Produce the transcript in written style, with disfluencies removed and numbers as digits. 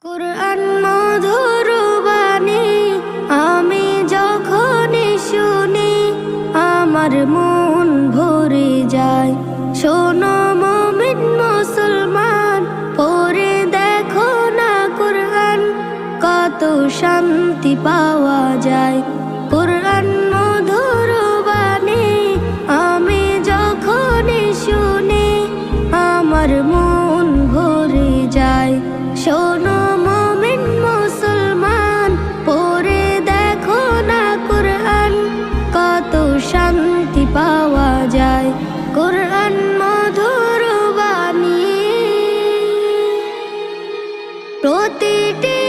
কুরআন মধুর বাণী আমি যখন শুনি আমার মন ভরে যায়। শোনো মুমিন মুসলমান, পড়ে দেখো না কুরআন, কত শান্তি পাওয়া যায়। কুরআন মধুর বাণী আমি যখন শুনি আমার মন ভরে যায়। শোনো মুমিন মুসলমান, পড়ে দেখো না কুরআন, কত শান্তি পাওয়া যায়। কুরআন মধুর বাণী প্রতিটি